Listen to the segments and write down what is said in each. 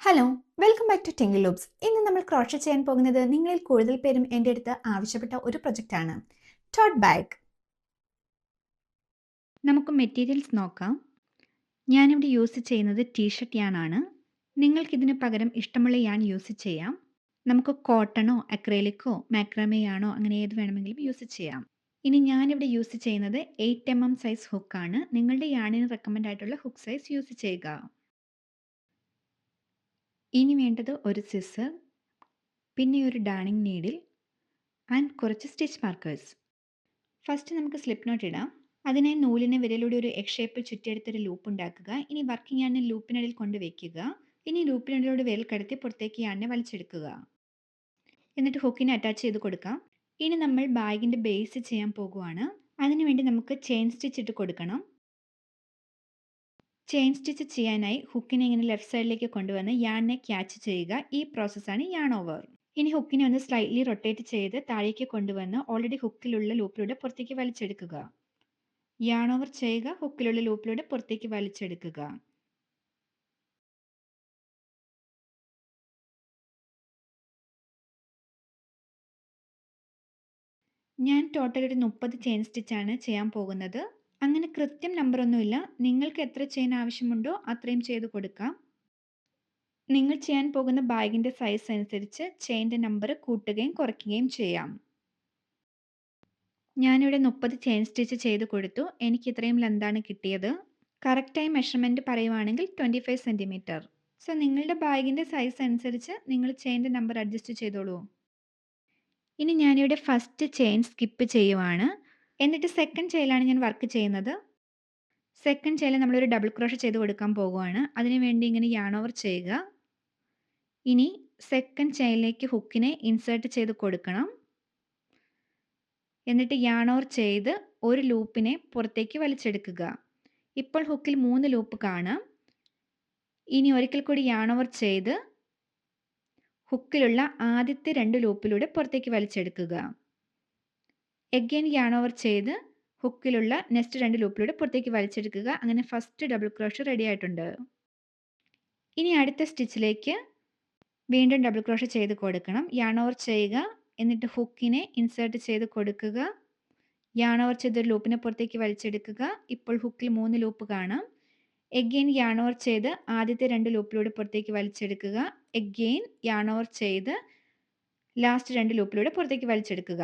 Hello, welcome back to Tinkle Loops. ഇന്ന് നമ്മൾ crochet ചെയ്യാൻ പോകുന്നത് നിങ്ങളിൽ കൂടുതൽ പേരും എൻ്റെ അടുത്ത് ആവശ്യപ്പെട്ട ഒരു പ്രൊജക്റ്റാണ്, ടോട്ട് ബാഗ്. നമുക്ക് മെറ്റീരിയൽസ് നോക്കാം. ഞാനിവിടെ യൂസ് ചെയ്യുന്നത് ടീഷർട്ട് യാണാണ്. നിങ്ങൾക്കിതിന് പകരം ഇഷ്ടമുള്ള യാൺ യൂസ് ചെയ്യാം. നമുക്ക് കോട്ടണോ അക്രൈലിക്കോ മാക്രമേയാണോ അങ്ങനെ ഏത് വേണമെങ്കിലും യൂസ് ചെയ്യാം. ഇനി ഞാനിവിടെ യൂസ് ചെയ്യുന്നത് 8mm സൈസ് ഹുക്കാണ്. നിങ്ങളുടെ യാണിന് റെക്കമെൻഡ് ആയിട്ടുള്ള ഹുക്ക് സൈസ് യൂസ് ചെയ്യുക. ഇനി വേണ്ടത് ഒരു സിസർ, പിന്നെ ഒരു ഡാണിങ് നീഡിൽ ആൻഡ് കുറച്ച് സ്റ്റിച്ച് മാർക്കേഴ്സ്. ഫസ്റ്റ് നമുക്ക് സ്ലിപ്പ് നോട്ട് ഇടാം. അതിനായി നൂലിനെ വിരലിലൂടെ ഒരു എഗ് ഷേപ്പിൽ ചുറ്റിയെടുത്തൊരു ലൂപ്പ് ഉണ്ടാക്കുക. ഇനി വർക്കിംഗ് യാണിനെ ലൂപ്പിനിടയിൽ കൊണ്ടുവയ്ക്കുക. ഇനി ലൂപ്പിനിടയിലൂടെ വിരൽ കടത്തി പുറത്തേക്ക് യാണിനെ വലിച്ചെടുക്കുക. എന്നിട്ട് ഹുക്കിനെ അറ്റാച്ച് ചെയ്ത് കൊടുക്കാം. ഇനി നമ്മൾ ബാഗിൻ്റെ ബേസ് ചെയ്യാൻ പോകുവാണ്. അതിനുവേണ്ടി നമുക്ക് ചെയിൻ സ്റ്റിച്ച് ഇട്ട് കൊടുക്കണം. ചെയിൻ സ്റ്റിച്ച് ചെയ്യാനായി ഹുക്കിനെ ഇങ്ങനെ ലെഫ്റ്റ് സൈഡിലേക്ക് കൊണ്ടുവന്ന് യാണിനെ ക്യാച്ച് ചെയ്യുക. ഈ പ്രോസസ്സാണ് യാൺ ഓവർ. ഇനി ഹുക്കിനെ ഒന്ന് സ്ലൈറ്റ്ലി റൊട്ടേറ്റ് ചെയ്ത് താഴേക്ക് കൊണ്ടുവന്ന് ഓൾറെഡി ഹുക്കിലുള്ള ലൂപ്പിലൂടെ പുറത്തേക്ക് വലിച്ചെടുക്കുക. യാൺ ഓവർ ചെയ്യുക, ഹുക്കിലുള്ള ലൂപ്പിലൂടെ പുറത്തേക്ക് വലിച്ചെടുക്കുക. ഞാൻ ടോട്ടൽ ഒരു 30 ചെയിൻ സ്റ്റിച്ചാണ് ചെയ്യാൻ പോകുന്നത്. അങ്ങനെ കൃത്യം നമ്പറൊന്നുമില്ല, നിങ്ങൾക്ക് എത്ര ചെയിൻ ആവശ്യമുണ്ടോ അത്രയും ചെയ്ത് കൊടുക്കാം. നിങ്ങൾ ചെയ്യാൻ പോകുന്ന ബാഗിൻ്റെ സൈസ് അനുസരിച്ച് ചെയിൻ്റെ നമ്പർ കൂട്ടുകയും കുറയ്ക്കുകയും ചെയ്യാം. ഞാനിവിടെ 30 ചെയിൻ സ്റ്റിച്ച് ചെയ്ത് കൊടുത്തു. എനിക്ക് ഇത്രയും ലെന്താണ് കിട്ടിയത്. കറക്റ്റായി മെഷർമെൻറ്റ് പറയുവാണെങ്കിൽ 25 സെൻറ്റിമീറ്റർ. സോ നിങ്ങളുടെ ബാഗിൻ്റെ സൈസ് അനുസരിച്ച് നിങ്ങൾ ചെയിൻ്റെ നമ്പർ അഡ്ജസ്റ്റ് ചെയ്തോളൂ. ഇനി ഞാനിവിടെ ഫസ്റ്റ് ചെയിൻ സ്കിപ്പ് ചെയ്യുവാണ്. എന്നിട്ട് സെക്കൻഡ് ചെയിനിലാണ് ഞാൻ വർക്ക് ചെയ്യുന്നത്. സെക്കൻഡ് ചെയിനിൽ നമ്മളൊരു ഡബിൾ ക്രോഷ ചെയ്ത് കൊടുക്കാൻ പോകുവാണ്. അതിനുവേണ്ടി ഇങ്ങനെ യാൺ ഓവർ ചെയ്യുക. ഇനി സെക്കൻഡ് ചെയിനിലേക്ക് ഹുക്കിനെ ഇൻസേർട്ട് ചെയ്ത് കൊടുക്കണം. എന്നിട്ട് യാൺ ഓവർ ചെയ്ത് ഒരു ലൂപ്പിനെ പുറത്തേക്ക് വലിച്ചെടുക്കുക. ഇപ്പോൾ ഹുക്കിൽ 3 ലൂപ്പ് കാണാം. ഇനി ഒരിക്കൽ കൂടി യാൺ ഓവർ ചെയ്ത് ഹുക്കിലുള്ള ആദ്യത്തെ 2 ലൂപ്പിലൂടെ പുറത്തേക്ക് വലിച്ചെടുക്കുക. എഗെയിൻ യാൺ ഓവർ ചെയ്ത് ഹുക്കിലുള്ള നെക്സ്റ്റ് 2 ലൂപ്പിലൂടെ പുറത്തേക്ക് വലിച്ചെടുക്കുക. അങ്ങനെ ഫസ്റ്റ് ഡബിൾ ക്രോഷ റെഡി ആയിട്ടുണ്ട്. ഇനി അടുത്ത സ്റ്റിച്ചിലേക്ക് വീണ്ടും ഡബിൾ ക്രോഷ ചെയ്ത് കൊടുക്കണം. യാൺ ഓവർ ചെയ്യുക, എന്നിട്ട് ഹുക്കിനെ ഇൻസേർട്ട് ചെയ്ത് കൊടുക്കുക. യാൺ ഓവർ ചെയ്തൊരു ലൂപ്പിനെ പുറത്തേക്ക് വലിച്ചെടുക്കുക. ഇപ്പോൾ ഹുക്കിൽ 3 ലൂപ്പ് കാണാം. എഗെയിൻ യാൺ ഓവർ ചെയ്ത് ആദ്യത്തെ 2 ലൂപ്പിലൂടെ പുറത്തേക്ക് വലിച്ചെടുക്കുക. എഗെയിൻ യാൺ ഓവർ ചെയ്ത് ലാസ്റ്റ് 2 ലൂപ്പിലൂടെ പുറത്തേക്ക് വലിച്ചെടുക്കുക.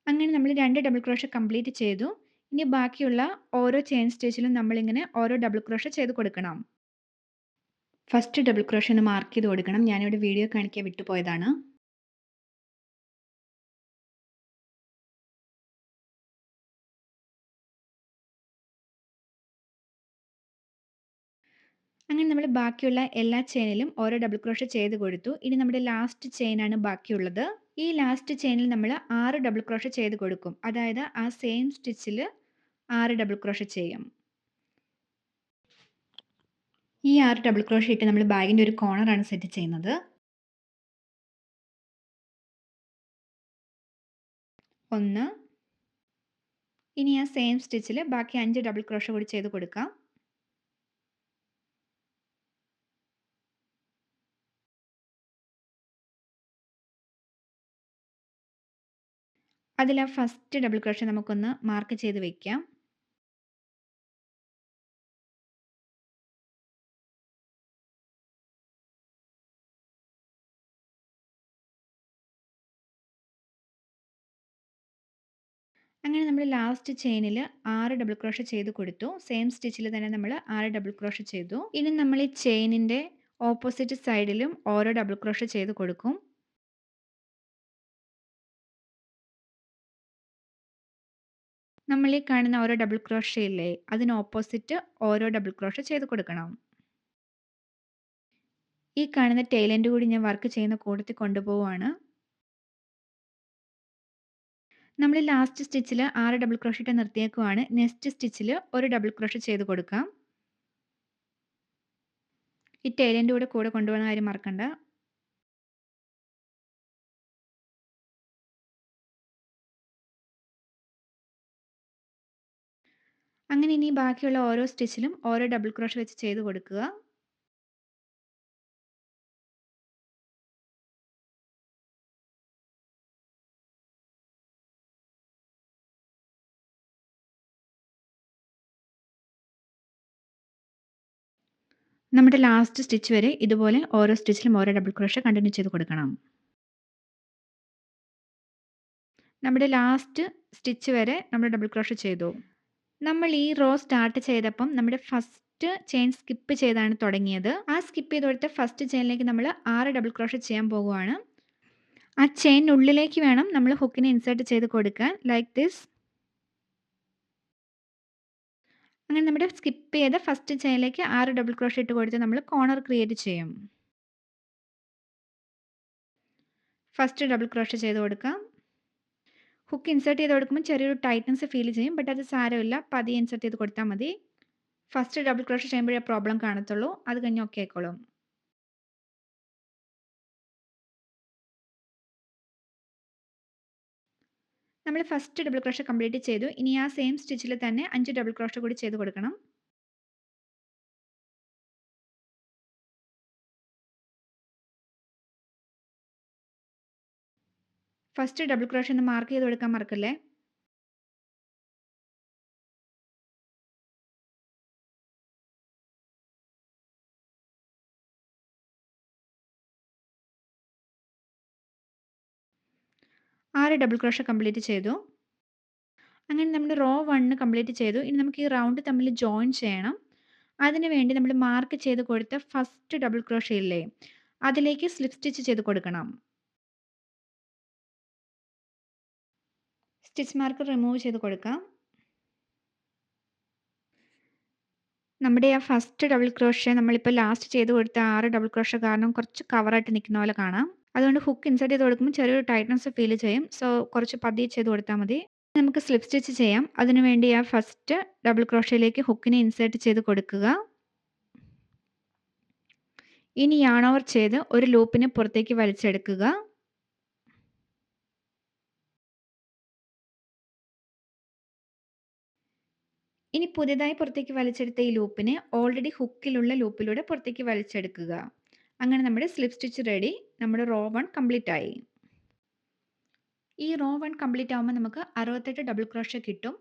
അങ്ങനെ നമ്മൾ 2 ഡബിൾ ക്രോഷ കംപ്ലീറ്റ് ചെയ്തു. ഇനി ബാക്കിയുള്ള ഓരോ ചെയിൻ സ്റ്റിച്ചിലും നമ്മളിങ്ങനെ ഓരോ ഡബിൾ ക്രോഷ ചെയ്ത് കൊടുക്കണം. ഫസ്റ്റ് ഡബിൾ ക്രോഷ ഒന്ന് മാർക്ക് ചെയ്ത് കൊടുക്കണം. ഞാനിവിടെ വീഡിയോ കാണിക്കാൻ വിട്ടുപോയതാണ്. അങ്ങനെ നമ്മൾ ബാക്കിയുള്ള എല്ലാ ചെയിനിലും ഓരോ ഡബിൾ ക്രോഷ ചെയ്ത് കൊടുത്തു. ഇനി നമ്മുടെ ലാസ്റ്റ് ചെയിനാണ് ബാക്കിയുള്ളത്. ഈ ലാസ്റ്റ് ചെയിനിൽ നമ്മൾ 6 ഡബിൾ ക്രോഷ ചെയ്ത് കൊടുക്കും. അതായത് ആ സെയിം സ്റ്റിച്ചിൽ 6 ഡബിൾ ക്രോഷ ചെയ്യും. ഈ 6 ഡബിൾ ക്രോഷ ഇട്ട് നമ്മൾ ബാഗിൻ്റെ ഒരു കോർണറാണ് സെറ്റ് ചെയ്യുന്നത്. 1, ഇനി ആ സെയിം സ്റ്റിച്ചിൽ ബാക്കി 5 ഡബിൾ ക്രോഷ കൂടി ചെയ്ത് കൊടുക്കാം. അതിൽ ആ ഫസ്റ്റ് ഡബിൾ ക്രോഷ നമുക്കൊന്ന് മാർക്ക് ചെയ്ത് വെക്കാം. അങ്ങനെ നമ്മൾ ലാസ്റ്റ് ചെയിനിൽ 6 ഡബിൾ ക്രോഷ ചെയ്ത് കൊടുത്തു. സെയിം സ്റ്റിച്ചിൽ തന്നെ നമ്മൾ 6 ഡബിൾ ക്രോഷ ചെയ്തു. ഇനി നമ്മൾ ഈ ചെയിനിൻ്റെ ഓപ്പോസിറ്റ് സൈഡിലും ഓരോ ഡബിൾ ക്രോഷ ചെയ്ത് കൊടുക്കും. നമ്മൾ ഈ കാണുന്ന ഓരോ ഡബിൾ ക്രോഷ ഇല്ലേ, അതിന് ഓപ്പോസിറ്റ് ഓരോ ഡബിൾ ക്രോഷ ചെയ്ത് കൊടുക്കണം. ഈ കാണുന്ന ടെയിൽ എൻഡ് കൂടി ഞാൻ വർക്ക് ചെയ്യുന്ന കൂട്ടത്തിൽ കൊണ്ടുപോവുകയാണ്. നമ്മൾ ലാസ്റ്റ് സ്റ്റിച്ചിൽ 6 ഡബിൾ ക്രോഷ ഇട്ട് നിർത്തിയേക്കുവാണ്. നെക്സ്റ്റ് സ്റ്റിച്ചിൽ ഒരു ഡബിൾ ക്രോഷ ചെയ്ത് കൊടുക്കാം. ഈ ടെയിൽ എൻഡ് കൂടെ കൊണ്ടുപോകുന്ന കാര്യം മറക്കണ്ട. അങ്ങനെ ഇനി ബാക്കിയുള്ള ഓരോ സ്റ്റിച്ചിലും ഓരോ ഡബിൾ ക്രോഷ വെച്ച് ചെയ്ത് കൊടുക്കുക. നമ്മുടെ ലാസ്റ്റ് സ്റ്റിച്ച് വരെ ഇതുപോലെ ഓരോ സ്റ്റിച്ചിലും ഓരോ ഡബിൾ ക്രോഷ്യ കണ്ടിന്യൂ ചെയ്ത് കൊടുക്കണം. നമ്മുടെ ലാസ്റ്റ് സ്റ്റിച്ച് വരെ നമ്മൾ ഡബിൾ ക്രോഷ്യ ചെയ്തു. നമ്മൾ ഈ റോ സ്റ്റാർട്ട് ചെയ്തപ്പം നമ്മുടെ ഫസ്റ്റ് ചെയിൻ സ്കിപ്പ് ചെയ്താണ് തുടങ്ങിയത്. ആ സ്കിപ്പ് ചെയ്ത് കൊടുത്ത ഫസ്റ്റ് ചെയിനിലേക്ക് നമ്മൾ 6 ഡബിൾ ക്രോഷ്യ ചെയ്യാൻ പോകുവാണ്. ആ ചെയിനിനുള്ളിലേക്ക് വേണം നമ്മൾ ഹുക്കിനെ ഇൻസേർട്ട് ചെയ്ത് കൊടുക്കാൻ. Like this. അങ്ങനെ നമ്മുടെ സ്കിപ്പ് ചെയ്ത ഫസ്റ്റ് ചെയിനിലേക്ക് 6 ഡബിൾ ക്രോഷ്യ ഇട്ട് കൊടുത്ത് നമ്മൾ കോർണർ ക്രിയേറ്റ് ചെയ്യും. ഫസ്റ്റ് ഡബിൾ ക്രോഷ്യ ചെയ്ത് കൊടുക്കാം. ഹുക്ക് ഇൻസേർട്ട് ചെയ്ത് കൊടുക്കുമ്പോൾ ചെറിയൊരു ടൈറ്റ്നസ് ഫീൽ ചെയ്യും. ബട്ട് അത് സാരമില്ല. പതിയെ ഇൻസേർട്ട് ചെയ്ത് കൊടുത്താൽ മതി. ഫസ്റ്റ് ഡബിൾ ക്രോഷ്യ ചെയ്യുമ്പോഴേ പ്രോബ്ലം കാണത്തുള്ളൂ. അത് കഴിഞ്ഞ് ഓക്കെ ആയിക്കോളും. നമ്മൾ ഫസ്റ്റ് ഡബിൾ ക്രോഷ്യ കംപ്ലീറ്റ് ചെയ്തു. ഇനി ആ സെയിം സ്റ്റിച്ചിൽ തന്നെ 5 ഡബിൾ ക്രോഷ്യ കൂടി ചെയ്ത് കൊടുക്കണം. ഫസ്റ്റ് ഡബിൾ ക്രോഷ്യ ഒന്ന് മാർക്ക് ചെയ്ത് കൊടുക്കാൻ മറക്കല്ലേ. ആറ് ഡബിൾ ക്രോഷ്യ കംപ്ലീറ്റ് ചെയ്തു. അങ്ങനെ നമ്മൾ റോ 1 കംപ്ലീറ്റ് ചെയ്തു. ഇനി നമുക്ക് ഈ റൗണ്ട് തമ്മിൽ ജോയിൻ ചെയ്യണം. അതിന് വേണ്ടി നമ്മൾ മാർക്ക് ചെയ്ത് കൊടുത്ത ഫസ്റ്റ് ഡബിൾ ക്രോഷ്യ ഇല്ലേ, അതിലേക്ക് സ്ലിപ്പ് സ്റ്റിച്ച് ചെയ്ത് കൊടുക്കണം. സ്റ്റിച്ച് മാർക്ക് റിമൂവ് ചെയ്ത് കൊടുക്കാം. നമ്മുടെ ആ ഫസ്റ്റ് ഡബിൾ ക്രോഷ്യ നമ്മളിപ്പോൾ ലാസ്റ്റ് ചെയ്ത് കൊടുത്ത 6 ഡബിൾ ക്രോഷ്യ കാരണം കുറച്ച് കവറായിട്ട് നിൽക്കുന്ന പോലെ കാണാം. അതുകൊണ്ട് ഹുക്ക് ഇൻസേർട്ട് ചെയ്ത് കൊടുക്കുമ്പോൾ ചെറിയൊരു ടൈറ്റ്നസ് ഫീൽ ചെയ്യും. സോ കുറച്ച് പതിയെ ചെയ്ത് കൊടുത്താൽ മതി. നമുക്ക് സ്ലിപ്പ് സ്റ്റിച്ച് ചെയ്യാം. അതിനുവേണ്ടി ആ ഫസ്റ്റ് ഡബിൾ ക്രോഷ്യയിലേക്ക് ഹുക്കിനെ ഇൻസേർട്ട് ചെയ്ത് കൊടുക്കുക. ഇനി യാൺ ഓവർ ചെയ്ത് ഒരു ലൂപ്പിനെ പുറത്തേക്ക് വലിച്ചെടുക്കുക. ഇനി പുതിയതായി പുറത്തേക്ക് വലിച്ചെടുത്ത ഈ ലൂപ്പിനെ ഓൾറെഡി ഹുക്കിലുള്ള ലൂപ്പിലൂടെ പുറത്തേക്ക് വലിച്ചെടുക്കുക. അങ്ങനെ നമ്മുടെ സ്ലിപ്പ് സ്റ്റിച്ച് റെഡി. നമ്മുടെ റോ 1 കംപ്ലീറ്റ് ആയി. ഈ റോ 1 കംപ്ലീറ്റ് ആകുമ്പോൾ നമുക്ക് 68 ഡബിൾ ക്രോഷ്യ കിട്ടും.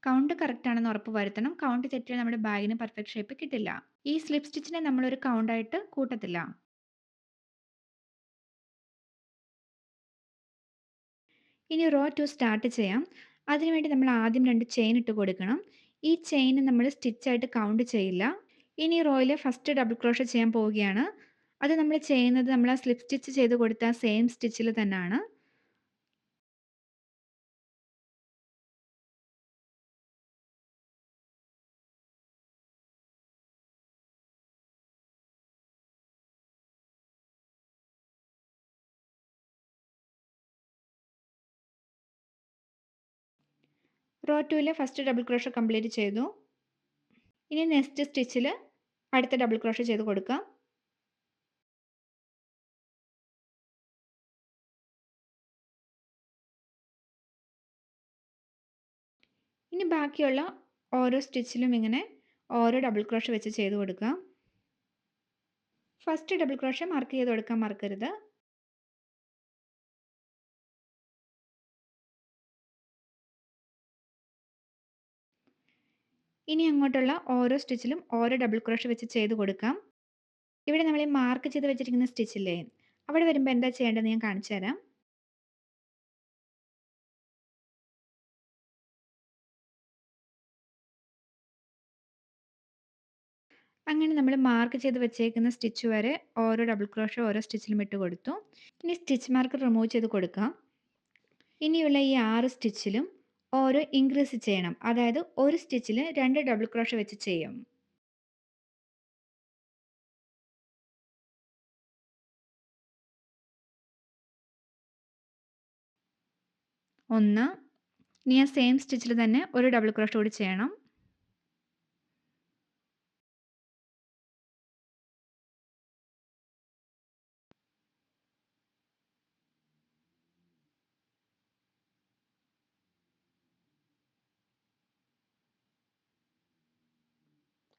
കൗണ്ട് കറക്റ്റ് ആണെന്ന് ഉറപ്പ് വരുത്തണം. കൗണ്ട് തെറ്റിയാൽ നമ്മുടെ ബാഗിന് പെർഫെക്റ്റ് ഷേപ്പ് കിട്ടില്ല. ഈ സ്ലിപ്പ് സ്റ്റിച്ചിനെ നമ്മളൊരു കൗണ്ടായിട്ട് കൂട്ടത്തില്ല. ഇനി റോ 2 സ്റ്റാർട്ട് ചെയ്യാം. അതിനുവേണ്ടി നമ്മൾ ആദ്യം 2 ചെയിൻ ഇട്ട് കൊടുക്കണം. ഈ ചെയിൻ നമ്മൾ സ്റ്റിച്ചായിട്ട് കൗണ്ട് ചെയ്യില്ല. ഇനി റോയിലെ ഫസ്റ്റ് ഡബിൾ ക്രോഷ്യ ചെയ്യാൻ പോവുകയാണ്. അത് നമ്മൾ ചെയ്യുന്നത് നമ്മൾ ആ സ്ലിപ്പ് സ്റ്റിച്ച് ചെയ്ത് കൊടുത്ത സെയിം സ്റ്റിച്ചിൽ തന്നെയാണ്. റോ 2ലെ ഫസ്റ്റ് ഡബിൾ ക്രോഷ്യ കംപ്ലീറ്റ് ചെയ്തു. ഇനി നെക്സ്റ്റ് സ്റ്റിച്ചിൽ അടുത്ത ഡബിൾ ക്രോഷ്യ ചെയ്ത് കൊടുക്കാം. ഇനി ബാക്കിയുള്ള ഓരോ സ്റ്റിച്ചിലും ഇങ്ങനെ ഓരോ ഡബിൾ ക്രോഷ്യ വെച്ച് ചെയ്ത് കൊടുക്കാം. ഫസ്റ്റ് ഡബിൾ ക്രോഷ്യ മാർക്ക് ചെയ്ത് കൊടുക്കാൻ മറക്കരുത്. ഇനി അങ്ങോട്ടുള്ള ഓരോ സ്റ്റിച്ചിലും ഓരോ ഡബിൾ ക്രോഷ്യ വെച്ച് ചെയ്ത് കൊടുക്കാം. ഇവിടെ നമ്മൾ ഈ മാർക്ക് ചെയ്ത് വെച്ചിരിക്കുന്ന സ്റ്റിച്ചില്ലേ, അവിടെ വരുമ്പോൾ എന്താ ചെയ്യേണ്ടതെന്ന് ഞാൻ കാണിച്ചു തരാം. അങ്ങനെ നമ്മൾ മാർക്ക് ചെയ്ത് വെച്ചേക്കുന്ന സ്റ്റിച്ച് വരെ ഓരോ ഡബിൾ ക്രോഷ്യ ഓരോ സ്റ്റിച്ചിലും ഇട്ട് കൊടുത്തു. ഇനി സ്റ്റിച്ച് മാർക്ക് റിമൂവ് ചെയ്ത് കൊടുക്കാം. ഇനിയുള്ള ഈ 6 സ്റ്റിച്ചിലും ഓരോ ഇൻക്രീസ് ചെയ്യണം. അതായത് ഒരു സ്റ്റിച്ചിൽ 2 ഡബിൾ ക്രോഷ്യ വെച്ച് ചെയ്യും. 1. ഇനി ആ സെയിം സ്റ്റിച്ചിൽ തന്നെ ഒരു ഡബിൾ ക്രോഷ്യ കൂടി ചെയ്യണം.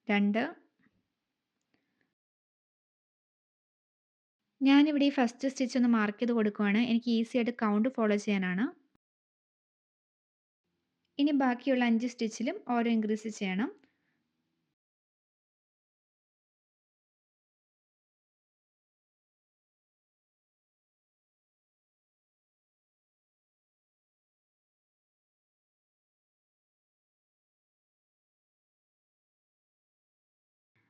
2. ഞാനിവിടെ ഈ ഫസ്റ്റ് സ്റ്റിച്ച് ഒന്ന് മാർക്ക് ചെയ്ത് കൊടുക്കുവാണ്. എനിക്ക് ഈസി ആയിട്ട് കൗണ്ട് ഫോളോ ചെയ്യാനാണ്. ഇനി ബാക്കിയുള്ള 5 സ്റ്റിച്ചിലും ഓരോ ഇൻക്രീസ് ചെയ്യണം.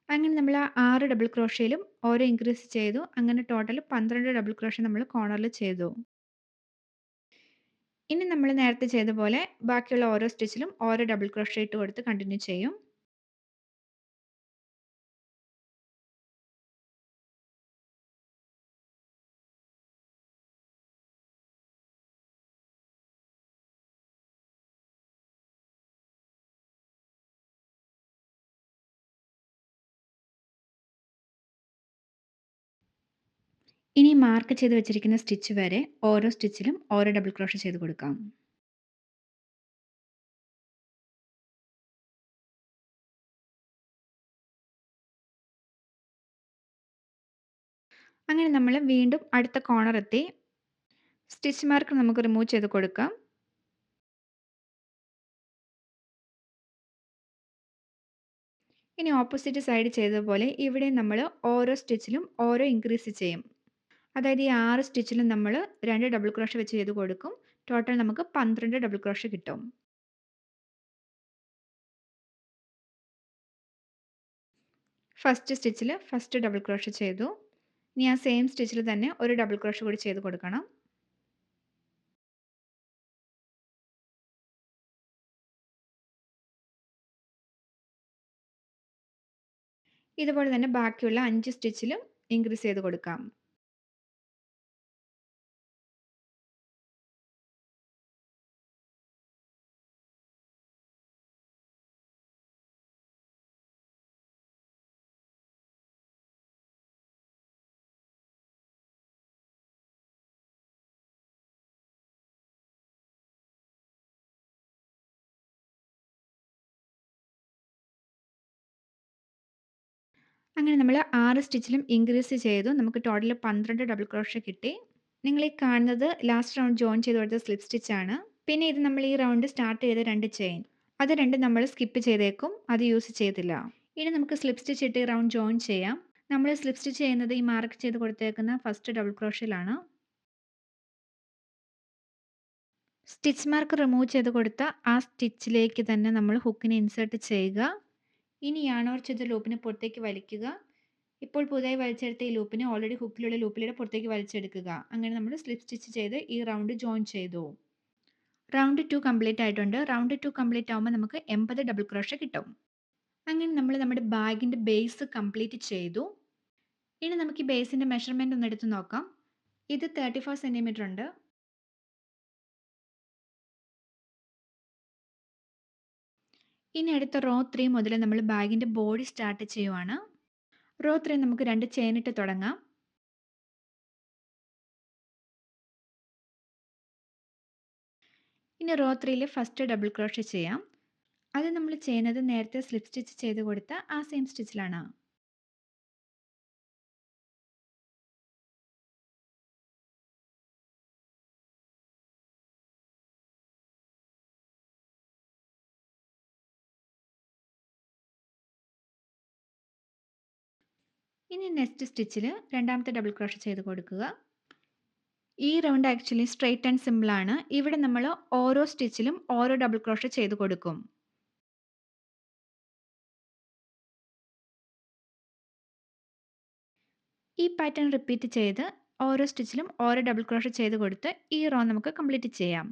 അങ്ങനെ നമ്മൾ ആ 6 ഡബിൾ ക്രോഷയിലും ഓരോ ഇൻക്രീസ് ചെയ്തു. അങ്ങനെ ടോട്ടൽ 12 ഡബിൾ ക്രോഷ നമ്മൾ കോർണറിൽ ചെയ്തു. ഇനി നമ്മൾ നേരത്തെ ചെയ്ത പോലെ ബാക്കിയുള്ള ഓരോ സ്റ്റിച്ചിലും ഓരോ ഡബിൾ ക്രോഷ ഇട്ട് കൊടുത്ത് കണ്ടിന്യൂ ചെയ്യും. ഇനി മാർക്ക് ചെയ്ത് വെച്ചിരിക്കുന്ന സ്റ്റിച്ച് വരെ ഓരോ സ്റ്റിച്ചിലും ഓരോ ഡബിൾ ക്രോഷ ചെയ്ത് കൊടുക്കാം. അങ്ങനെ നമ്മൾ വീണ്ടും അടുത്ത കോർണർ എത്തി. സ്റ്റിച്ച് മാർക്ക് നമുക്ക് റിമൂവ് ചെയ്ത് കൊടുക്കാം. ഇനി ഓപ്പോസിറ്റ് സൈഡ് ചെയ്തതുപോലെ ഇവിടെ നമ്മൾ ഓരോ സ്റ്റിച്ചിലും ഓരോ ഇൻക്രീസ് ചെയ്യും. അതായത് ഈ 6 സ്റ്റിച്ചിലും നമ്മൾ 2 ഡബിൾ ക്രോഷ വെച്ച് ചെയ്ത് കൊടുക്കും. ടോട്ടൽ നമുക്ക് 12 ഡബിൾ ക്രോഷ കിട്ടും. ഫസ്റ്റ് സ്റ്റിച്ചിൽ ഫസ്റ്റ് ഡബിൾ ക്രോഷ ചെയ്തു. ഇനി ആ സെയിം സ്റ്റിച്ചിൽ തന്നെ ഒരു ഡബിൾ ക്രോഷ കൂടി ചെയ്ത് കൊടുക്കണം. ഇതുപോലെ തന്നെ ബാക്കിയുള്ള 5 സ്റ്റിച്ചിലും ഇൻക്രീസ് ചെയ്ത് കൊടുക്കാം. അങ്ങനെ നമ്മൾ 6 സ്റ്റിച്ചിലും ഇൻക്രീസ് ചെയ്തു. നമുക്ക് ടോട്ടൽ 12 ഡബിൾ ക്രോഷ കിട്ടി. നിങ്ങൾ ഈ കാണുന്നത് ലാസ്റ്റ് റൗണ്ട് ജോയിൻ ചെയ്ത് കൊടുത്ത സ്ലിപ്പ് സ്റ്റിച്ച് ആണ്. പിന്നെ ഇത് നമ്മൾ ഈ റൗണ്ട് സ്റ്റാർട്ട് ചെയ്ത 2 ചെയിൻ. അത് രണ്ടും നമ്മൾ സ്കിപ്പ് ചെയ്തേക്കും. അത് യൂസ് ചെയ്തില്ല. ഇനി നമുക്ക് സ്ലിപ്പ് സ്റ്റിച്ച് ഇട്ട് ഈ റൗണ്ട് ജോയിൻ ചെയ്യാം. നമ്മൾ സ്ലിപ്പ് സ്റ്റിച്ച് ചെയ്യുന്നത് ഈ മാർക്ക് ചെയ്ത് കൊടുത്തേക്കുന്ന ഫസ്റ്റ് ഡബിൾ ക്രോഷയിലാണ്. സ്റ്റിച്ച് മാർക്ക് റിമൂവ് ചെയ്ത് കൊടുത്ത ആ സ്റ്റിച്ചിലേക്ക് തന്നെ നമ്മൾ ഹുക്കിനെ ഇൻസേർട്ട് ചെയ്യുക. ഇനി യാൺ ഓവർ ചെയ്ത ലൂപ്പിനെ പുറത്തേക്ക് വലിക്കുക. ഇപ്പോൾ പുതിയതായി വലിച്ചെടുത്ത ഈ ലൂപ്പിനെ ഓൾറെഡി ഹുക്കിലുള്ള ലൂപ്പിലൂടെ പുറത്തേക്ക് വലിച്ചെടുക്കുക. അങ്ങനെ നമ്മൾ സ്ലിപ്പ് സ്റ്റിച്ച് ചെയ്ത് ഈ റൗണ്ട് ജോയിൻ ചെയ്തു. റൗണ്ട് 2 കംപ്ലീറ്റ് ആയിട്ടുണ്ട്. റൗണ്ട് 2 കംപ്ലീറ്റ് ആകുമ്പോൾ നമുക്ക് 80 ഡബിൾ ക്രോഷ കിട്ടും. അങ്ങനെ നമ്മൾ നമ്മുടെ ബാഗിൻ്റെ ബേസ് കംപ്ലീറ്റ് ചെയ്തു. ഇനി നമുക്ക് ഈ ബേസിൻ്റെ മെഷർമെൻറ്റ് ഒന്ന് എടുത്ത് നോക്കാം. ഇത് 34 സെൻറ്റിമീറ്റർ ഉണ്ട്. ഇനി അടുത്ത റോ 3 മുതൽ നമ്മൾ ബാഗിൻ്റെ ബോഡി സ്റ്റാർട്ട് ചെയ്യുവാണ്. റോ 3 നമുക്ക് 2 ചെയിൻ ഇട്ട് തുടങ്ങാം. ഇനി റോ 3ൽ ഫസ്റ്റ് ഡബിൾ ക്രോഷ ചെയ്യാം. അത് നമ്മൾ ചെയ്യുന്നത് നേരത്തെ സ്ലിപ്പ് സ്റ്റിച്ച് ചെയ്ത് കൊടുത്ത ആ സെയിം സ്റ്റിച്ചിലാണ്. ഇനി നെക്സ്റ്റ് സ്റ്റിച്ചിൽ രണ്ടാമത്തെ ഡബിൾ ക്രോഷ ചെയ്ത് കൊടുക്കുക. ഈ round actually straight and simple ആണ്. ഇവിടെ നമ്മൾ ഓരോ സ്റ്റിച്ചിലും ഓരോ ഡബിൾ ക്രോഷ ചെയ്ത് കൊടുക്കും. ഈ പാറ്റേൺ റിപ്പീറ്റ് ചെയ്ത് ഓരോ സ്റ്റിച്ചിലും ഓരോ ഡബിൾ ക്രോഷ ചെയ്ത് കൊടുത്ത് ഈ റോ നമുക്ക് കംപ്ലീറ്റ് ചെയ്യാം.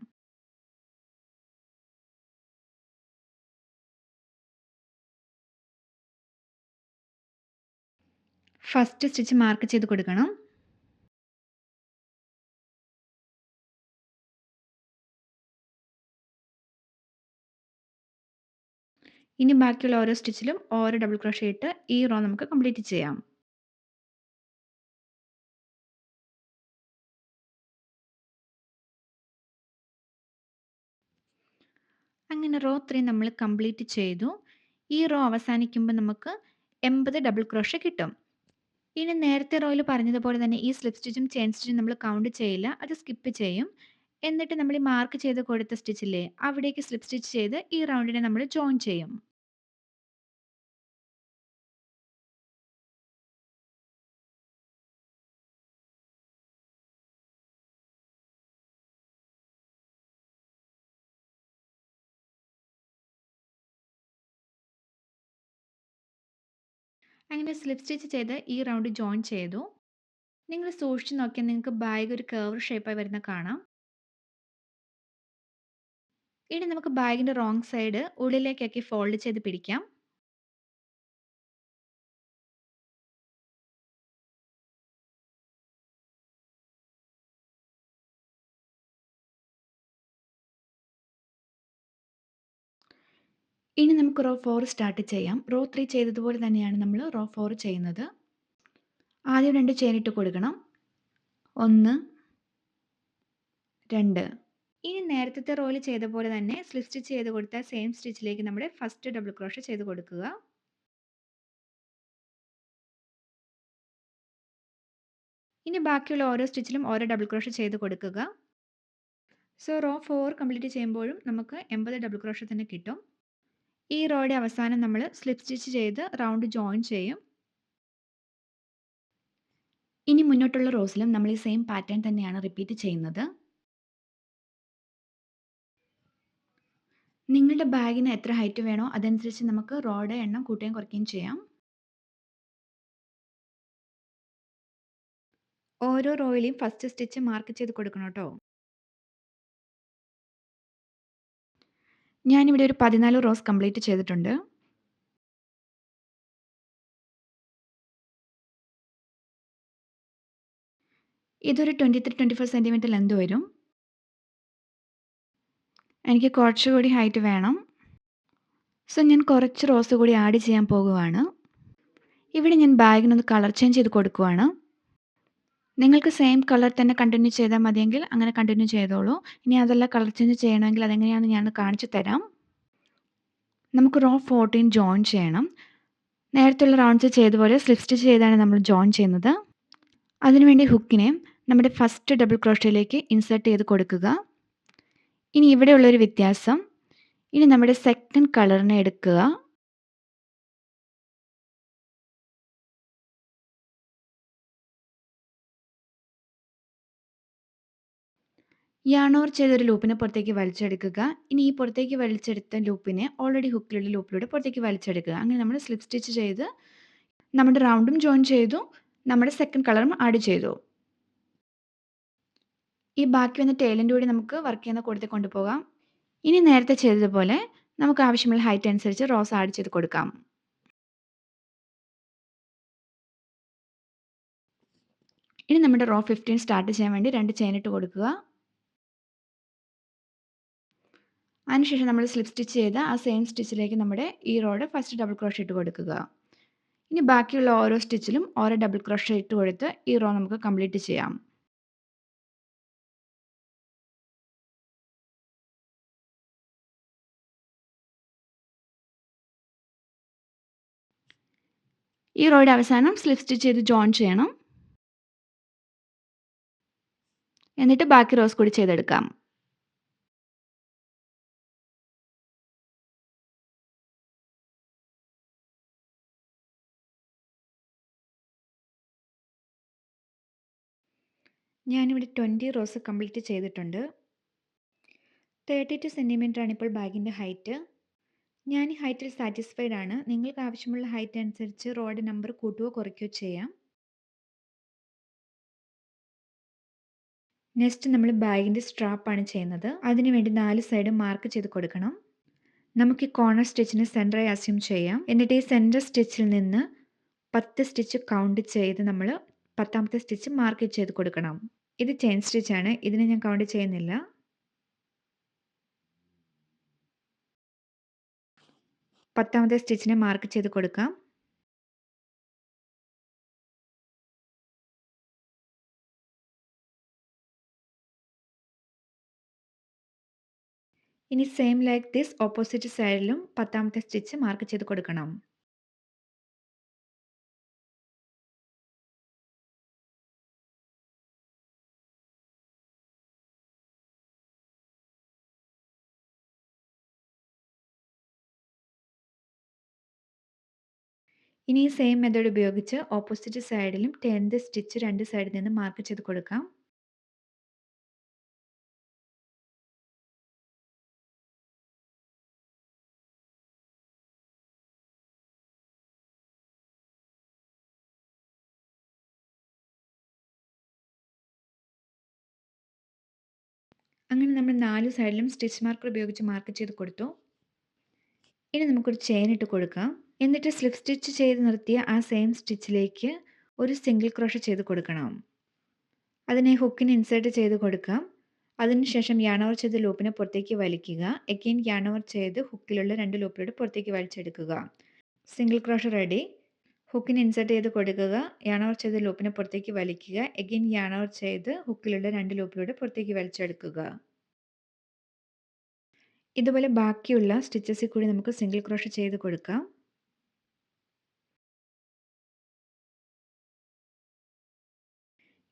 ഫസ്റ്റ് സ്റ്റിച്ച് മാർക്ക് ചെയ്ത് കൊടുക്കണം. ഇനി ബാക്കിയുള്ള ഓരോ സ്റ്റിച്ചിലും ഓരോ ഡബിൾ ക്രോഷ ഇട്ട് ഈ റോ നമുക്ക് കംപ്ലീറ്റ് ചെയ്യാം. അങ്ങനെ റോ 3 നമ്മൾ കംപ്ലീറ്റ് ചെയ്തു. ഈ റോ അവസാനിക്കുമ്പോൾ നമുക്ക് 80 ഡബിൾ ക്രോഷ കിട്ടും. ഇനി നേരത്തെ റോയിൽ പറഞ്ഞതുപോലെ തന്നെ ഈ സ്ലിപ്പ് സ്റ്റിച്ചും ചെയിൻ സ്റ്റിച്ചും നമ്മൾ കൗണ്ട് ചെയ്യില്ല. അത് സ്കിപ്പ് ചെയ്യും. എന്നിട്ട് നമ്മൾ ഈ മാർക്ക് ചെയ്ത് കൊടുത്ത സ്റ്റിച്ചില്ലേ അവിടേക്ക് സ്ലിപ്പ് സ്റ്റിച്ച് ചെയ്ത് ഈ റൗണ്ടിനെ നമ്മൾ ജോയിൻ ചെയ്യും. അങ്ങനെ സ്ലിപ്പ് സ്റ്റിച്ച് ചെയ്ത് ഈ റൗണ്ട് ജോയിൻ ചെയ്തു. നിങ്ങൾ സൂക്ഷിച്ച് നോക്കിയാൽ നിങ്ങൾക്ക് ബാഗ് ഒരു കർവ് ഷേപ്പായി വരുന്നത് കാണാം. ഇനി നമുക്ക് ബാഗിൻ്റെ റോങ് സൈഡ് ഉള്ളിലേക്കാക്കി ഫോൾഡ് ചെയ്ത് പിടിക്കാം. ഇനി നമുക്ക് റോ 4 സ്റ്റാർട്ട് ചെയ്യാം. റോ 3 ചെയ്തതുപോലെ തന്നെയാണ് നമ്മൾ റോ 4 ചെയ്യുന്നത്. ആദ്യം 2 ചെയിൻ ഇട്ട് കൊടുക്കണം. 1, 2. ഇനി നേരത്തെ റോയിൽ ചെയ്ത പോലെ തന്നെ സ്ലിപ്പ് സ്റ്റിച്ച് ചെയ്ത് കൊടുത്ത സെയിം സ്റ്റിച്ചിലേക്ക് നമ്മുടെ ഫസ്റ്റ് ഡബിൾ ക്രോഷേ ചെയ്ത് കൊടുക്കുക. ഇനി ബാക്കിയുള്ള ഓരോ സ്റ്റിച്ചിലും ഓരോ ഡബിൾ ക്രോഷേ ചെയ്ത് കൊടുക്കുക. സോ റോ 4 കംപ്ലീറ്റ് ചെയ്യുമ്പോഴും നമുക്ക് 80 ഡബിൾ ക്രോഷേ തന്നെ കിട്ടും. ഈ റോയുടെ അവസാനം നമ്മൾ സ്ലിപ്പ് സ്റ്റിച്ച് ചെയ്ത് റൗണ്ട് ജോയിൻ ചെയ്യും. ഇനി മുന്നോട്ടുള്ള റോസിലും നമ്മൾ ഈ സെയിം പാറ്റേൺ തന്നെയാണ് റിപ്പീറ്റ് ചെയ്യുന്നത്. നിങ്ങളുടെ ബാഗിന് എത്ര ഹൈറ്റ് വേണോ അതനുസരിച്ച് നമുക്ക് റോയുടെ എണ്ണം കൂട്ടുകയും കുറയ്ക്കുകയും ചെയ്യാം. ഓരോ റോയിലെയും ഫസ്റ്റ് സ്റ്റിച്ച് മാർക്ക് ചെയ്ത് കൊടുക്കണം കേട്ടോ. ഞാനിവിടെ ഒരു 14 റോസ് കംപ്ലീറ്റ് ചെയ്തിട്ടുണ്ട്. ഇതൊരു 23-24 സെൻറ്റിമീറ്റർ ലെന്ത് വരും. എനിക്ക് കുറച്ചുകൂടി ഹൈറ്റ് വേണം. സോ ഞാൻ കുറച്ച് റോസ് കൂടി ആഡ് ചെയ്യാൻ പോകുവാണ്. ഇവിടെ ഞാൻ ബാഗിനൊന്ന് കളർ ചേഞ്ച് ചെയ്ത് കൊടുക്കുവാണ്. നിങ്ങൾക്ക് സെയിം കളർ തന്നെ കണ്ടിന്യൂ ചെയ്താൽ മതിയെങ്കിൽ അങ്ങനെ കണ്ടിന്യൂ ചെയ്തോളൂ. ഇനി അതല്ല കളർ ചേഞ്ച് ചെയ്യണമെങ്കിൽ അതെങ്ങനെയാണെന്ന് ഞാൻ കാണിച്ചു തരാം. നമുക്ക് റോ 14 ജോയിൻ ചെയ്യണം. നേരത്തെയുള്ള റൗണ്ട്സ് ചെയ്ത പോലെ സ്ലിപ്പ് സ്റ്റിച്ച് ചെയ്താണ് നമ്മൾ ജോയിൻ ചെയ്യുന്നത്. അതിനുവേണ്ടി ഹുക്കിനെ നമ്മുടെ ഫസ്റ്റ് ഡബിൾ ക്രോഷയിലേക്ക് ഇൻസേർട്ട് ചെയ്ത് കൊടുക്കുക. ഇനി ഇവിടെയുള്ളൊരു വ്യത്യാസം, ഇനി നമ്മുടെ സെക്കൻഡ് കളറിനെ എടുക്കുക. യാൺ ഓവർ ചെയ്തൊരു ലൂപ്പിനെ പുറത്തേക്ക് വലിച്ചെടുക്കുക. ഇനി ഈ പുറത്തേക്ക് വലിച്ചെടുത്ത ലൂപ്പിനെ ഓൾറെഡി ഹുക്കിലുള്ള ലൂപ്പിലൂടെ പുറത്തേക്ക് വലിച്ചെടുക്കുക. അങ്ങനെ നമ്മൾ സ്ലിപ്പ് സ്റ്റിച്ച് ചെയ്ത് നമ്മുടെ റൗണ്ടും ജോയിൻ ചെയ്തു, നമ്മുടെ സെക്കൻഡ് കളറും ആഡ് ചെയ്തു. ഈ ബാക്കി വന്ന ടെയിലിൻ്റെ കൂടി നമുക്ക് വർക്ക് ചെയ്യുന്ന കൂട്ടത്തിൽ കൊണ്ടുപോകാം. ഇനി നേരത്തെ ചെയ്തതുപോലെ നമുക്ക് ആവശ്യമുള്ള ഹൈറ്റ് അനുസരിച്ച് റോസ് ആഡ് ചെയ്ത് കൊടുക്കാം. ഇനി നമ്മുടെ റോ 15 സ്റ്റാർട്ട് ചെയ്യാൻ വേണ്ടി 2 ചെയിൻ ഇട്ട് കൊടുക്കുക. അതിനുശേഷം നമ്മൾ സ്ലിപ്പ് സ്റ്റിച്ച് ചെയ്ത ആ സെയിം സ്റ്റിച്ചിലേക്ക് നമ്മുടെ ഈ റോയുടെ ഫസ്റ്റ് ഡബിൾ ക്രോഷേ ഇട്ട് കൊടുക്കുക. ഇനി ബാക്കിയുള്ള ഓരോ സ്റ്റിച്ചിലും ഓരോ ഡബിൾ ക്രോഷേ ഇട്ട് കൊടുത്ത് ഈ റോ നമുക്ക് കംപ്ലീറ്റ് ചെയ്യാം. ഈ റോയുടെ അവസാനം സ്ലിപ്പ് സ്റ്റിച്ച് ചെയ്ത് ജോയിൻ ചെയ്യണം. എന്നിട്ട് ബാക്കി റോസ് കൂടി ചെയ്തെടുക്കാം. ഞാനിവിടെ 20 റോസ് കംപ്ലീറ്റ് ചെയ്തിട്ടുണ്ട്. 32 സെൻറ്റിമീറ്റർ ആണ് ഇപ്പോൾ ബാഗിൻ്റെ ഹൈറ്റ്. ഞാൻ ഈ ഹൈറ്റിൽ സാറ്റിസ്ഫൈഡ് ആണ്. നിങ്ങൾക്ക് ആവശ്യമുള്ള ഹൈറ്റ് അനുസരിച്ച് റോയുടെ നമ്പർ കൂട്ടുകയോ കുറയ്ക്കുകയോ ചെയ്യാം. നെക്സ്റ്റ് നമ്മൾ ബാഗിൻ്റെ സ്ട്രാപ്പാണ് ചെയ്യുന്നത്. അതിനുവേണ്ടി 4 സൈഡും മാർക്ക് ചെയ്ത് കൊടുക്കണം. നമുക്ക് ഈ കോർണർ സ്റ്റിച്ചിനെ സെൻറ്ററായി അസ്യൂം ചെയ്യാം. എന്നിട്ട് ഈ സെൻറ്റർ സ്റ്റിച്ചിൽ നിന്ന് 10 സ്റ്റിച്ച് കൗണ്ട് ചെയ്ത് നമ്മൾ 10ാമത്തെ സ്റ്റിച്ച് മാർക്ക് ചെയ്ത് കൊടുക്കണം. ഇത് ചെയിൻ സ്റ്റിച്ചാണ്. ഇതിനെ ഞാൻ കൗണ്ട് ചെയ്യുന്നില്ല. 10ാമത്തെ സ്റ്റിച്ചിനെ മാർക്ക് ചെയ്ത് കൊടുക്കാം. ഇനി സെയിം ലൈക്ക് ദിസ് ഓപ്പോസിറ്റ് സൈഡിലും 10ാമത്തെ സ്റ്റിച്ച് മാർക്ക് ചെയ്ത് കൊടുക്കണം. ഇനി ഈ സെയിം മെത്തേഡ് ഉപയോഗിച്ച് ഓപ്പോസിറ്റ് സൈഡിലും 10th സ്റ്റിച്ച് 2 സൈഡിൽ നിന്ന് മാർക്ക് ചെയ്ത് കൊടുക്കാം. അങ്ങനെ നമ്മൾ 4 സൈഡിലും സ്റ്റിച്ച് മാർക്കർ ഉപയോഗിച്ച് മാർക്ക് ചെയ്ത് കൊടുത്തു. ഇനി നമുക്കൊരു ചെയിൻ ഇട്ട് കൊടുക്കാം. എന്നിട്ട് സ്ലിപ്പ് സ്റ്റിച്ച് ചെയ്ത് നിർത്തിയ ആ സെയിം സ്റ്റിച്ചിലേക്ക് ഒരു സിംഗിൾ ക്രോഷേ ചെയ്ത് കൊടുക്കണം. അതിനെ ഹുക്കിന് ഇൻസേർട്ട് ചെയ്ത് കൊടുക്കാം. അതിനുശേഷം യാൺ ഓവർ ചെയ്ത ലൂപ്പിനെ പുറത്തേക്ക് വലിക്കുക. അഗെയിൻ യാൺ ഓവർ ചെയ്ത് ഹുക്കിലുള്ള 2 ലൂപ്പിലൂടെ പുറത്തേക്ക് വലിച്ചെടുക്കുക. Single crochet ready. ഹുക്കിന് ഇൻസേർട്ട് ചെയ്ത് കൊടുക്കുക. യാൺ ഓവർ ചെയ്ത ലൂപ്പിനെ പുറത്തേക്ക് വലിക്കുക. അഗെയിൻ യാൺ ഓവർ ചെയ്ത് ഹുക്കിലുള്ള 2 ലൂപ്പിലൂടെ പുറത്തേക്ക് വലിച്ചെടുക്കുക. ഇതുപോലെ ബാക്കിയുള്ള സ്റ്റിച്ചസിൽ കൂടി നമുക്ക് സിംഗിൾ ക്രോഷേ ചെയ്ത് കൊടുക്കാം.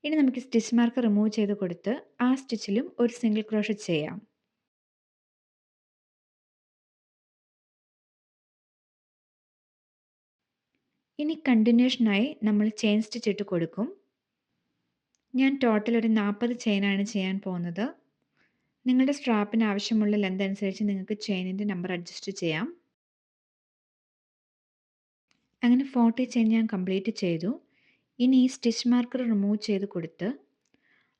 ഇനി നമുക്ക് സ്റ്റിച്ച് മാർക്ക് റിമൂവ് ചെയ്ത് കൊടുത്ത് ആ സ്റ്റിച്ചിലും ഒരു സിംഗിൾ ക്രോഷേ ചെയ്യാം. ഇനി കണ്ടിന്യൂഷനായി നമ്മൾ ചെയിൻ സ്റ്റിച്ച് ഇട്ട് കൊടുക്കും. ഞാൻ ടോട്ടൽ ഒരു 40 ചെയിനാണ് ചെയ്യാൻ പോകുന്നത്. നിങ്ങളുടെ സ്ട്രാപ്പിന് ആവശ്യമുള്ള ലെങ്ത് അനുസരിച്ച് നിങ്ങൾക്ക് ചെയിനിൻ്റെ നമ്പർ അഡ്ജസ്റ്റ് ചെയ്യാം. അങ്ങനെ 40 ചെയിൻ ഞാൻ കംപ്ലീറ്റ് ചെയ്തു. ഇനി ഈ സ്റ്റിച്ച് മാർക്കർ റിമൂവ് ചെയ്ത് കൊടുത്ത്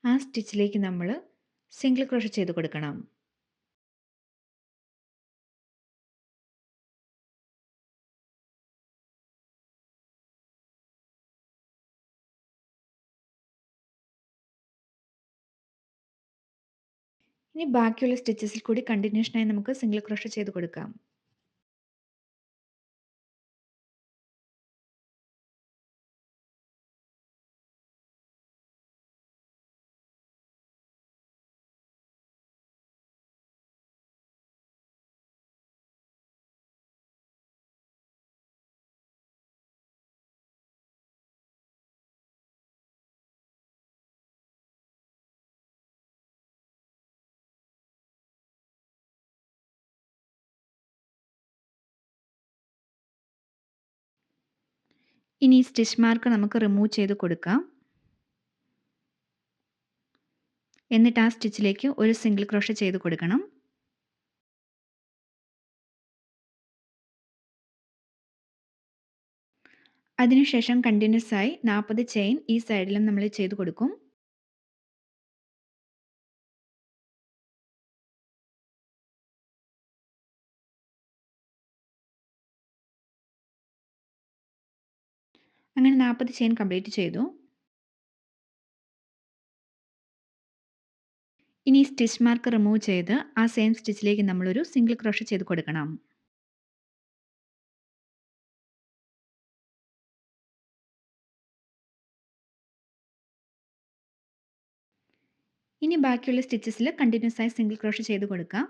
ആ സ്റ്റിച്ചിലേക്ക് നമ്മൾ സിംഗിൾ ക്രോഷേ ചെയ്ത് കൊടുക്കണം. ഇനി ബാക്കിയുള്ള സ്റ്റിച്ചസിൽ കൂടി കണ്ടിന്യൂഷനായി നമുക്ക് സിംഗിൾ ക്രോഷേ ചെയ്ത് കൊടുക്കാം. ഇനി ഈ സ്റ്റിച്ച് മാർക്ക് നമുക്ക് റിമൂവ് ചെയ്ത് കൊടുക്കാം. എന്നിട്ട് ആ സ്റ്റിച്ചിലേക്ക് ഒരു സിംഗിൾ ക്രോഷേ ചെയ്ത് കൊടുക്കണം. അതിനുശേഷം കണ്ടിന്യൂസ് ആയി 40 ചെയിൻ ഈ സൈഡിലും നമ്മൾ ചെയ്ത് കൊടുക്കും. അങ്ങനെ 40 ചെയിൻ കംപ്ലീറ്റ് ചെയ്തു. ഇനി സ്റ്റിച്ച് മാർക്ക് റിമൂവ് ചെയ്ത് ആ സെയിം സ്റ്റിച്ചിലേക്ക് നമ്മളൊരു സിംഗിൾ ക്രോഷേ ചെയ്ത് കൊടുക്കണം. ഇനി ബാക്കിയുള്ള സ്റ്റിച്ചസിൽ കണ്ടിന്യൂസ് ആയി സിംഗിൾ ക്രോഷേ ചെയ്ത് കൊടുക്കാം.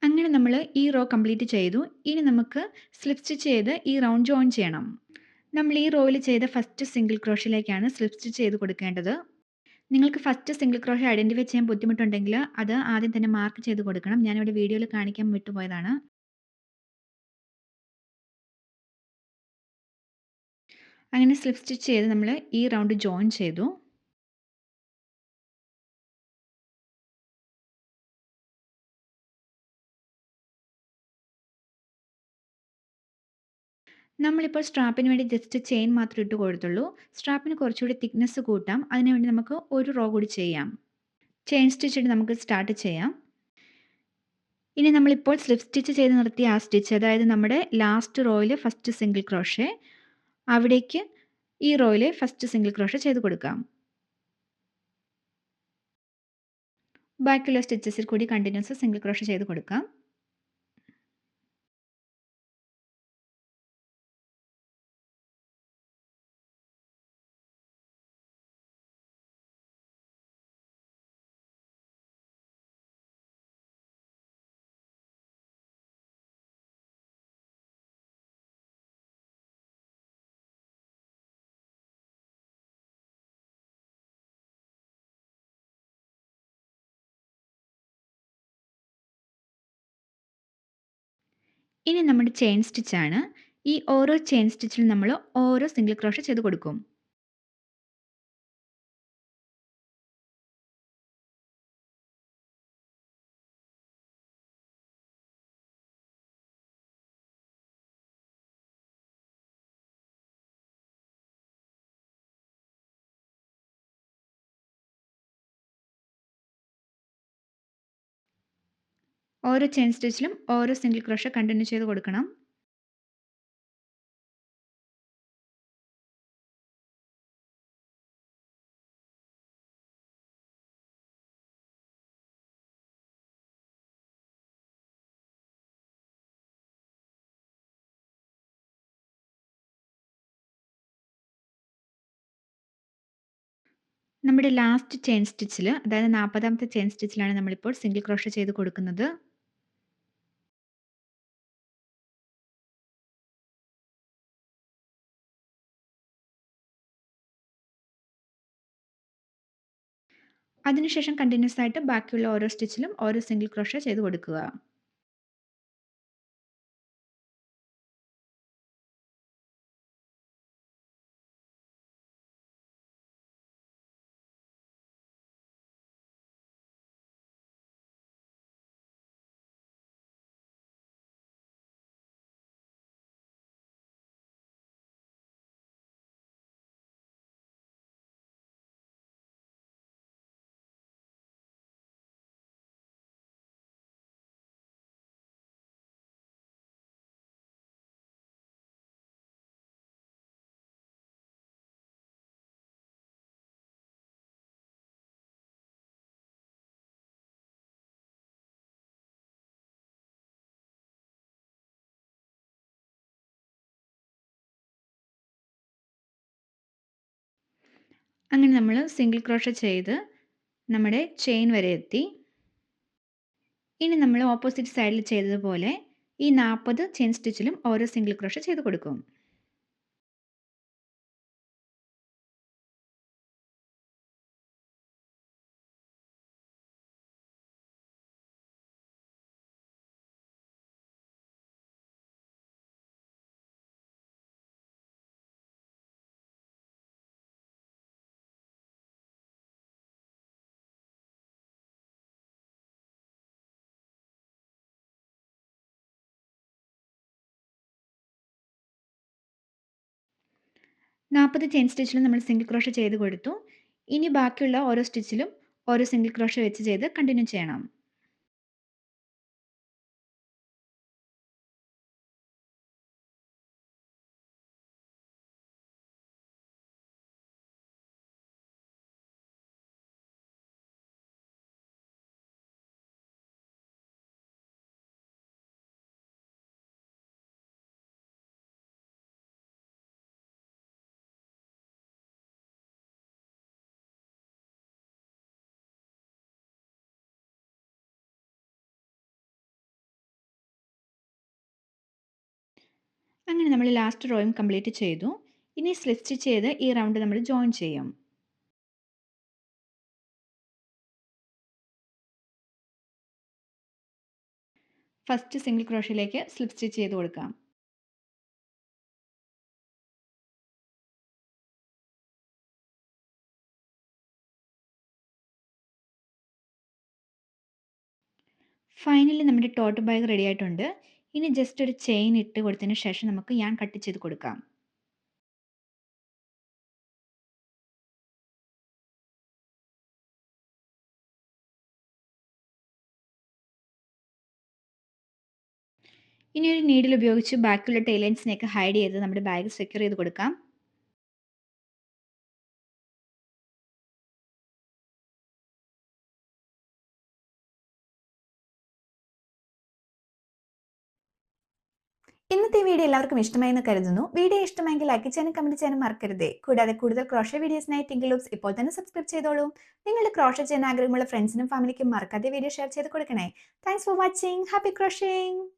അങ്ങനെ നമ്മൾ ഈ റോ കംപ്ലീറ്റ് ചെയ്തു. ഇനി നമുക്ക് സ്ലിപ്പ് സ്റ്റിച്ച് ചെയ്ത് ഈ റൗണ്ട് ജോയിൻ ചെയ്യണം. നമ്മൾ ഈ റോയിൽ ചെയ്ത ഫസ്റ്റ് സിംഗിൾ ക്രോഷയിലേക്കാണ് സ്ലിപ്പ് സ്റ്റിച്ച് ചെയ്ത് കൊടുക്കേണ്ടത്. നിങ്ങൾക്ക് ഫസ്റ്റ് സിംഗിൾ ക്രോഷേ ഐഡൻറ്റിഫൈ ചെയ്യാൻ ബുദ്ധിമുട്ടുണ്ടെങ്കിൽ അത് ആദ്യം തന്നെ മാർക്ക് ചെയ്ത് കൊടുക്കണം. ഞാനിവിടെ വീഡിയോയിൽ കാണിക്കാൻ വിട്ടുപോയതാണ്. അങ്ങനെ സ്ലിപ്പ് സ്റ്റിച്ച് ചെയ്ത് നമ്മൾ ഈ റൗണ്ട് ജോയിൻ ചെയ്തു. നമ്മളിപ്പോൾ സ്ട്രാപ്പിന് വേണ്ടി ജസ്റ്റ് ചെയിൻ മാത്രമേ ഇട്ട് കൊടുത്തുള്ളൂ. സ്ട്രാപ്പിന് കുറച്ചുകൂടി തിക്നെസ് കൂട്ടാം. അതിനുവേണ്ടി നമുക്ക് ഒരു റോ കൂടി ചെയ്യാം. ചെയിൻ സ്റ്റിച്ച് ഇട്ട് നമുക്ക് സ്റ്റാർട്ട് ചെയ്യാം. ഇനി നമ്മളിപ്പോൾ സ്ലിപ്പ് സ്റ്റിച്ച് ചെയ്ത് നിർത്തിയ ആ സ്റ്റിച്ച്, അതായത് നമ്മുടെ ലാസ്റ്റ് റോയിൽ ഫസ്റ്റ് സിംഗിൾ ക്രോഷേ, അവിടേക്ക് ഈ റോയിൽ ഫസ്റ്റ് സിംഗിൾ ക്രോഷേ ചെയ്ത് കൊടുക്കാം. ബാക്കിയുള്ള സ്റ്റിച്ചസിൽ കൂടി കണ്ടിന്യൂസ് സിംഗിൾ ക്രോഷേ ചെയ്ത് കൊടുക്കാം. ഇനി നമ്മുടെ ചെയിൻ സ്റ്റിച്ചാണ്. ഈ ഓരോ ചെയിൻ സ്റ്റിച്ചിലും നമ്മൾ ഓരോ സിംഗിൾ ക്രോഷ ചെയ്ത് കൊടുക്കും. ഓരോ ചെയിൻ സ്റ്റിച്ചിലും ഓരോ സിംഗിൾ ക്രോഷ കണ്ടിന്യൂ ചെയ്ത് കൊടുക്കണം. നമ്മുടെ ലാസ്റ്റ് ചെയിൻ സ്റ്റിച്ചിൽ, അതായത് 40ാമത്തെ ചെയിൻ സ്റ്റിച്ചിലാണ് നമ്മളിപ്പോൾ സിംഗിൾ ക്രോഷ ചെയ്ത് കൊടുക്കുന്നത്. അതിനുശേഷം കണ്ടിന്യൂസ് ആയിട്ട് ബാക്കിയുള്ള ഓരോ സ്റ്റിച്ചിലും ഓരോ സിംഗിൾ ക്രോഷ ചെയ്ത് കൊടുക്കുക. അങ്ങനെ നമ്മൾ സിംഗിൾ ക്രോഷ ചെയ്ത് നമ്മുടെ ചെയിൻ വരെ എത്തി. ഇനി നമ്മൾ ഓപ്പോസിറ്റ് സൈഡിൽ ചെയ്തതുപോലെ ഈ 40 ചെയിൻ സ്റ്റിച്ചിലും ഓരോ സിംഗിൾ ക്രോഷ ചെയ്ത് കൊടുക്കും. നാൽപ്പത് ചെയിൻ സ്റ്റിച്ചിലും നമ്മൾ സിംഗിൾ ക്രോഷ ചെയ്ത് കൊടുത്തു. ഇനി ബാക്കിയുള്ള ഓരോ സ്റ്റിച്ചിലും ഓരോ സിംഗിൾ ക്രോഷ വെച്ച് ചെയ്ത് കണ്ടിന്യൂ ചെയ്യണം. അങ്ങനെ നമ്മൾ ലാസ്റ്റ് റോയും കംപ്ലീറ്റ് ചെയ്തു. ഇനി സ്ലിപ്പ് സ്റ്റിച്ച് ചെയ്ത് ഈ റൗണ്ട് നമ്മൾ ജോയിൻ ചെയ്യും. ഫസ്റ്റ് സിംഗിൾ ക്രോഷയിലേക്ക് സ്ലിപ്പ് സ്റ്റിച്ച് ചെയ്ത് കൊടുക്കാം. ഫൈനലി നമ്മുടെ ടോട്ട് ബാഗ് റെഡി ആയിട്ടുണ്ട്. ഇനി ജസ്റ്റ് ഒരു ചെയിൻ ഇട്ട് കൊടുത്തതിന് ശേഷം നമുക്ക് യാൺ കട്ട് ചെയ്ത് കൊടുക്കാം. ഇനി ഒരു നീഡിൽ ഉപയോഗിച്ച് ബാക്കിയുള്ള ടെയിൽ ലൈൻസിനെയൊക്കെ ഹൈഡ് ചെയ്ത് നമ്മുടെ ബാഗ് സെക്യൂർ ചെയ്ത് കൊടുക്കാം. ഇന്നത്തെ വീഡിയോ എല്ലാവർക്കും ഇഷ്ടമായെന്ന് കരുതുന്നു. വീഡിയോ ഇഷ്ടമായെങ്കിൽ ലൈക്ക് ചെയ്യാനും കമന്റ് ചെയ്യാനും മറക്കരുത്. കൂടാതെ കൂടുതൽ ക്രോഷ വീഡിയോസിനായി ടിങ്കിൾ ലൂപ്സ് ഇപ്പോൾ തന്നെ സബ്സ്ക്രൈബ് ചെയ്തോളൂ. നിങ്ങളുടെ ക്രോഷ ചെയ്യാൻ ആഗ്രഹമുള്ള ഫ്രണ്ട്സിനും ഫാമിലിക്കും മറക്കാതെ വീഡിയോ ഷെയർ ചെയ്ത് കൊടുക്കണേ. Thanks for watching. ഹാപ്പി ക്രോഷിംഗ്.